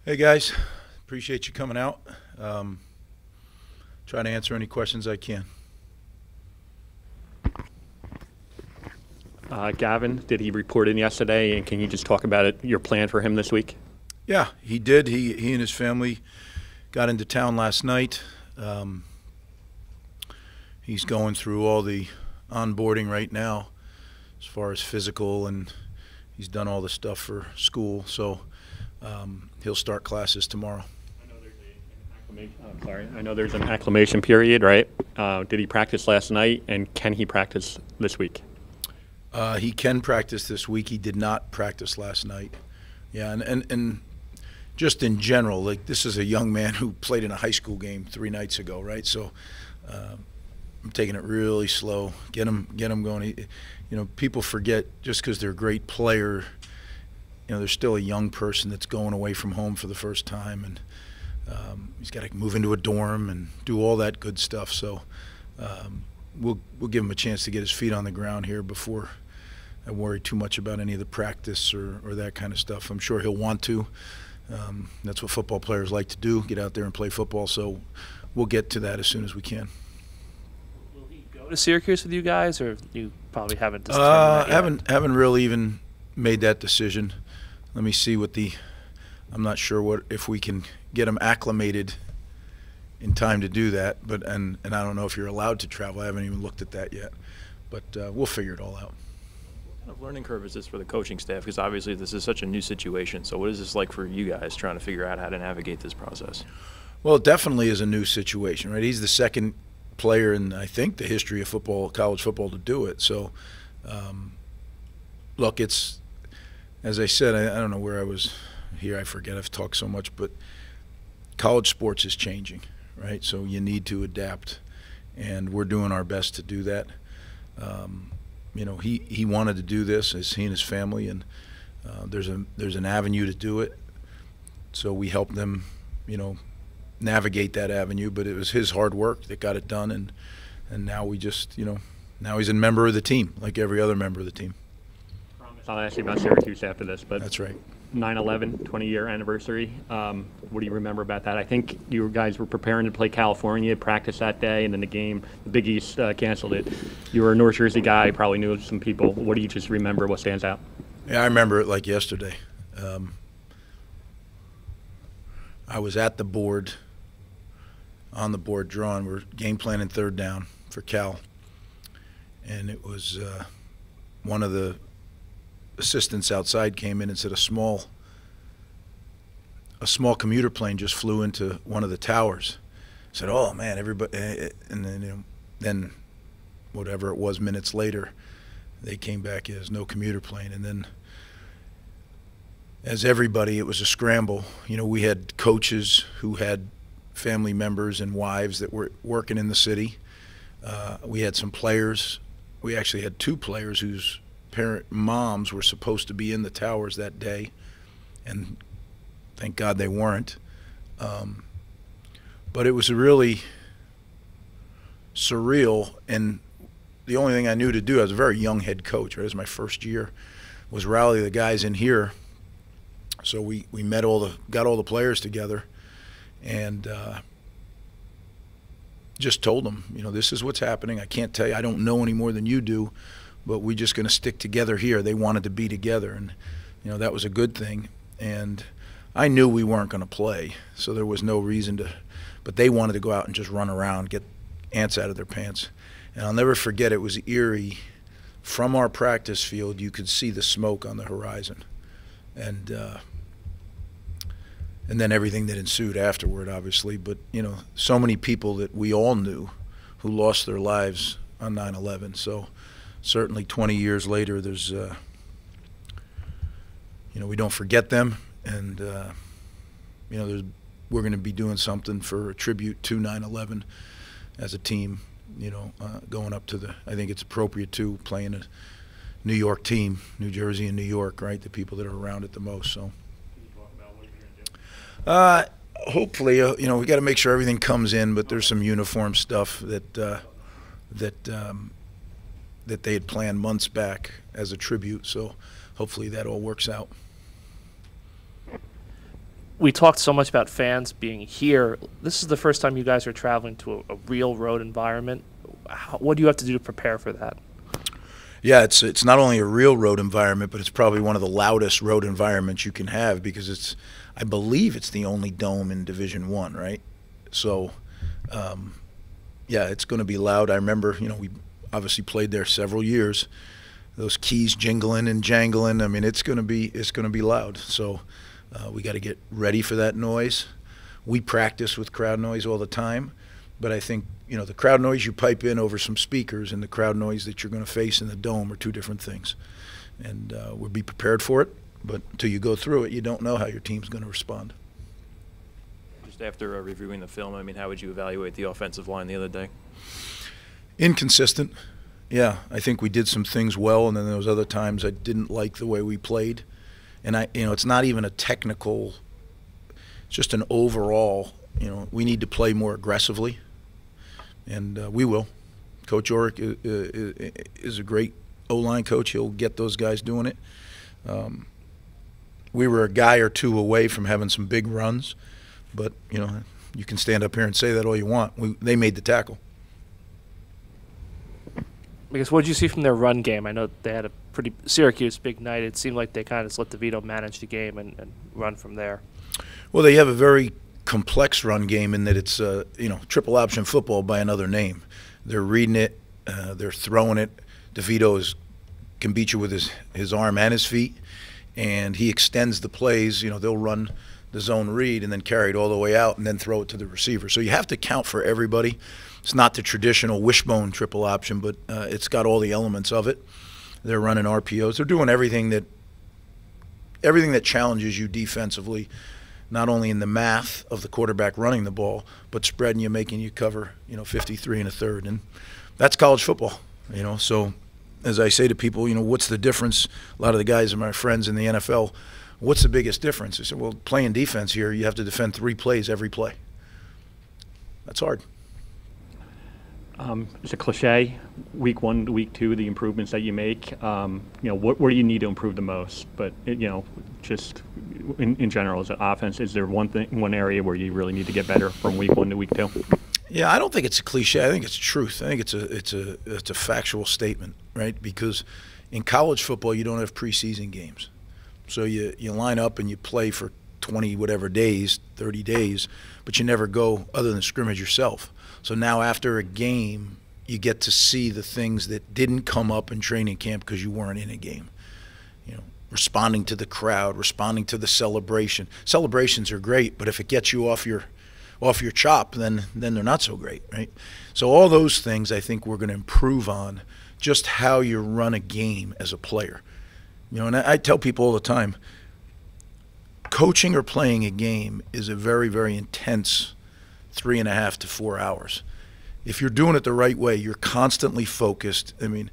Hey guys, appreciate you coming out. Try to answer any questions I can. Gavin, did he report in yesterday, and can you just talk about your plan for him this week? Yeah, he did. He and his family got into town last night. He's going through all the onboarding right now as far as physical, and he's done all the stuff for school. So he'll start classes tomorrow. I know there's an acclimation period, right? Did he practice last night, and can he practice this week? He can practice this week. He did not practice last night. Yeah, and just in general, like, this is a young man who played in a high school game 3 nights ago, right? So I'm taking it really slow. Get him going. People forget just because they're a great player, they're still a young person that's going away from home for the first time, and he's got to move into a dorm and do all that good stuff. So we'll give him a chance to get his feet on the ground here before I worry too much about any of the practice or that kind of stuff. I'm sure he'll want to. That's what football players like to do, get out there and play football. So we'll get to that as soon as we can. Will he go to Syracuse with you guys, or you probably haven't determined that yet? Haven't really even made that decision. Let me see what I'm not sure if we can get him acclimated in time to do that, but and I don't know if you're allowed to travel. I haven't even looked at that yet, but we'll figure it all out. What kind of learning curve is this for the coaching staff? Because obviously this is such a new situation. So what is this like for you guys trying to figure out how to navigate this process? Well, it definitely is a new situation, right? He's the second player in, I think, the history of football, college football, to do it. So, look, it's, as I said, I don't know where I was here. I forget. I've talked so much, but college sports is changing, right? So you need to adapt, and we're doing our best to do that. He wanted to do this, as he and his family, and there's an avenue to do it. So we helped them, navigate that avenue. But it was his hard work that got it done, and now we just, now he's a member of the team like every other member of the team. I'll ask you about Syracuse after this, but That's right. 9/11, 20-year anniversary. What do you remember about that? I think you guys were preparing to play California, practice that day, and then the Big East canceled it. You were a North Jersey guy, probably knew some people. What do you just remember? What stands out? Yeah, I remember it like yesterday. I was at the board, on the board drawing. We're game planning 3rd down for Cal, and it was one of the assistants outside came in and said a small commuter plane just flew into one of the towers. I said, "Oh man, everybody!" And then whatever it was, minutes later, they came back as no commuter plane. And then, as everybody, it was a scramble. We had coaches who had family members and wives that were working in the city. We had some players. We actually had 2 players whose moms were supposed to be in the towers that day, and thank God they weren't. But it was really surreal, and the only thing I knew to do, I was a very young head coach, right? It was my first year, was rally the guys in here. So we got all the players together, and just told them, this is what's happening. I can't tell you, I don't know any more than you do, but we're just going to stick together here. They wanted to be together, and that was a good thing. And I knew we weren't going to play, so there was no reason to. But they wanted to go out and just run around, get ants out of their pants. And I'll never forget, it was eerie. From our practice field, you could see the smoke on the horizon, and then everything that ensued afterward, obviously. But so many people that we all knew who lost their lives on 9/11. So certainly 20 years later, there's we don't forget them, and we're going to be doing something for a tribute to 9/11 as a team, going up to I think it's appropriate to playing a New York team, New Jersey and New York, right, the people that are around it the most. So Can you talk about what you're going to do? hopefully, we got to make sure everything comes in, but there's some uniform stuff that they had planned months back as a tribute, so hopefully that all works out. we talked so much about fans being here. This is the first time you guys are traveling to a real road environment. What do you have to do to prepare for that? Yeah, it's not only a real road environment, but it's probably one of the loudest road environments you can have because I believe it's the only dome in Division I, right? So, yeah, it's going to be loud. I remember, we obviously played there several years. Those keys jingling and jangling. I mean, it's going to be loud. So, we got to get ready for that noise. We practice with crowd noise all the time, but I think the crowd noise you pipe in over some speakers and the crowd noise that you're going to face in the dome are two different things. And we'll be prepared for it, but until you go through it, you don't know how your team's going to respond. Just after reviewing the film, I mean, how would you evaluate the offensive line the other day? Inconsistent. Yeah, I think we did some things well, and then there was other times I didn't like the way we played. And it's not even a technical, it's just an overall, we need to play more aggressively. And we will. Coach Orrick is a great O-line coach. He'll get those guys doing it. We were a guy or two away from having some big runs, but you can stand up here and say that all you want. They made the tackle. I guess what did you see from their run game? I know they had a pretty Syracuse big night. It seemed like they kind of just let DeVito manage the game and run from there. Well, they have a very complex run game in that it's triple option football by another name. They're reading it, they're throwing it. DeVito can beat you with his arm and his feet, and he extends the plays. They'll run the zone read and then carry it all the way out and then throw it to the receiver. So you have to count for everybody. It's not the traditional wishbone triple option, but it's got all the elements of it. They're running RPOs. They're doing everything that challenges you defensively, not only in the math of the quarterback running the ball, but spreading you, making you cover, 53 1/3. And that's college football, So as I say to people, what's the difference? A lot of the guys are my friends in the NFL. What's the biggest difference? I said, well, playing defense here, you have to defend 3 plays every play. That's hard. It's a cliche, week 1 to week 2, the improvements that you make. What do you need to improve the most? But just in general, as an offense, is there one area where you really need to get better from week 1 to week 2? Yeah, I don't think it's a cliche. I think it's truth. I think it's a factual statement, right? Because in college football, you don't have preseason games, so you line up and you play for 20 whatever days, 30 days, but you never go other than scrimmage yourself. So now after a game, you get to see the things that didn't come up in training camp because you weren't in a game. Responding to the crowd, responding to the celebration. Celebrations are great, but if it gets you off your chop, then they're not so great, right? So all those things I think we're going to improve on, just how you run a game as a player. And I tell people all the time, coaching or playing a game is a very, very intense 3.5 to 4 hours. If you're doing it the right way, you're constantly focused. I mean,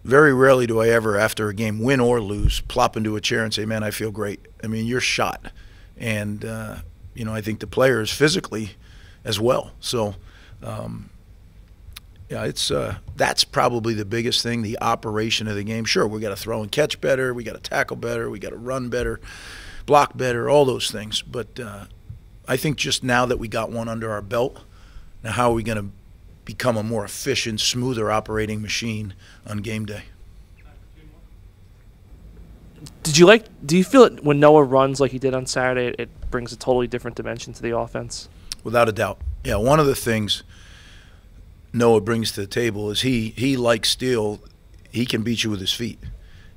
very rarely do I ever, after a game, win or lose, plop into a chair and say, man, I feel great. I mean, you're shot. And, I think the players physically as well. So, that's probably the biggest thing, the operation of the game. Sure, we got to throw and catch better, we got to tackle better, we got to run better, block better, all those things. But I think just now that we got one under our belt, now how are we going to become a more efficient, smoother operating machine on game day? Do you feel it when Noah runs like he did on Saturday, it brings a totally different dimension to the offense? Without a doubt. Yeah, one of the things Noah brings to the table is he like Steele, he can beat you with his feet.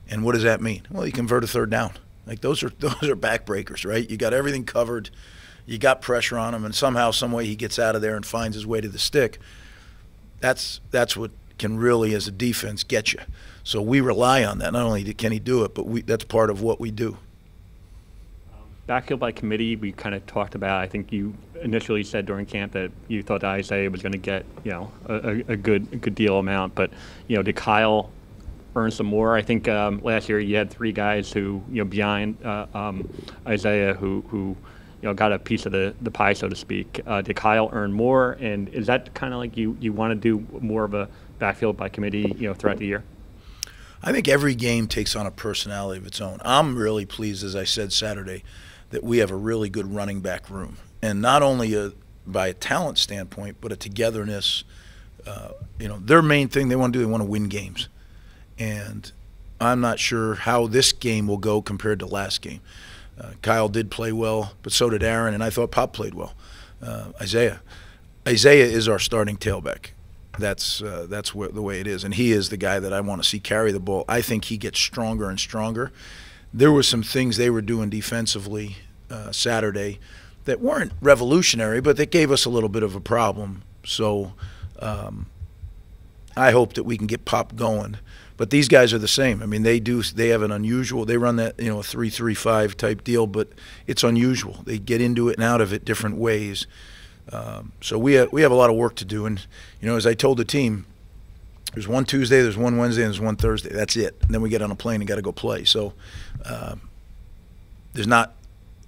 And what does that mean? Well, he convert a third down. Like those are backbreakers, right? You got everything covered. You got pressure on him, and somehow, some way, he gets out of there and finds his way to the stick. That's what can really, as a defense, get you. So we rely on that. Not only can he do it, but that's part of what we do. Backfield by committee, we kind of talked about. I think you initially said during camp that you thought Isaiah was going to get a good deal amount, but did Kyle earn some more? I think last year you had 3 guys who behind Isaiah who got a piece of the pie, so to speak. Did Kyle earn more, and is that kind of like you want to do more of a backfield by committee throughout the year? I think every game takes on a personality of its own. I'm really pleased, as I said Saturday, that we have a really good running back room, and not only by a talent standpoint, but a togetherness. Their main thing they want to do, they want to win games, and I'm not sure how this game will go compared to last game. Kyle did play well, but so did Aaron, and I thought Pop played well. Isaiah is our starting tailback. That's the way it is, and he is the guy that I want to see carry the ball. I think he gets stronger and stronger. There were some things they were doing defensively Saturday that weren't revolutionary, but that gave us a little bit of a problem. So I hope that we can get Pop going. But these guys are the same. I mean, they have an unusual. They run that, a 3-3-5 type deal, but it's unusual. They get into it and out of it different ways. So we have a lot of work to do. And as I told the team, there's one Tuesday, there's one Wednesday, and there's one Thursday. That's it. And then we get on a plane and got to go play. So there's not,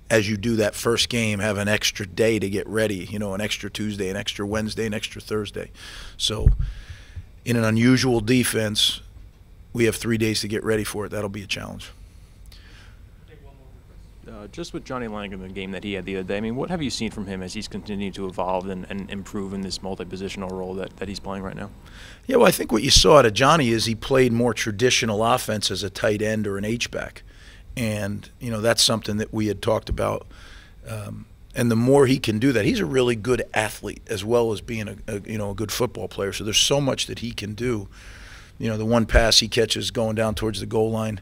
as you do that first game, have an extra day to get ready. An extra Tuesday, an extra Wednesday, an extra Thursday. So in an unusual defense, we have 3 days to get ready for it. That'll be a challenge. Just with Johnnie Lang in the game that he had the other day, I mean, what have you seen from him as he's continued to evolve and improve in this multi-positional role that he's playing right now? Yeah, well, I think what you saw out of Johnny is he played more traditional offense as a tight end or an H-back. And, that's something that we had talked about. And the more he can do that, he's a really good athlete as well as being a good football player. So there's so much that he can do. The one pass he catches going down towards the goal line.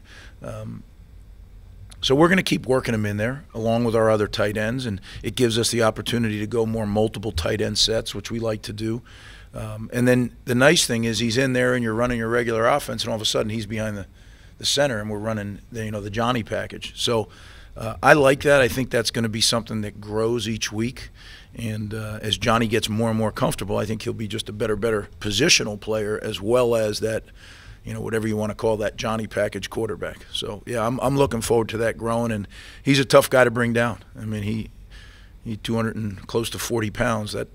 So we're going to keep working him in there along with our other tight ends, and it gives us the opportunity to go more multiple tight end sets, which we like to do. And then the nice thing is he's in there and you're running your regular offense, and all of a sudden he's behind the center and we're running the Johnny package. So I like that. I think that's going to be something that grows each week. And as Johnny gets more and more comfortable, I think he'll be just a better positional player, as well as that, whatever you want to call that Johnny package quarterback. So yeah, I'm looking forward to that growing, and he's a tough guy to bring down. I mean, he 200 and close to 40 pounds. That,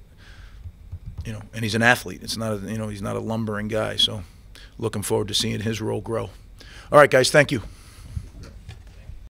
and he's an athlete. It's not he's not a lumbering guy. So looking forward to seeing his role grow. All right, guys, thank you.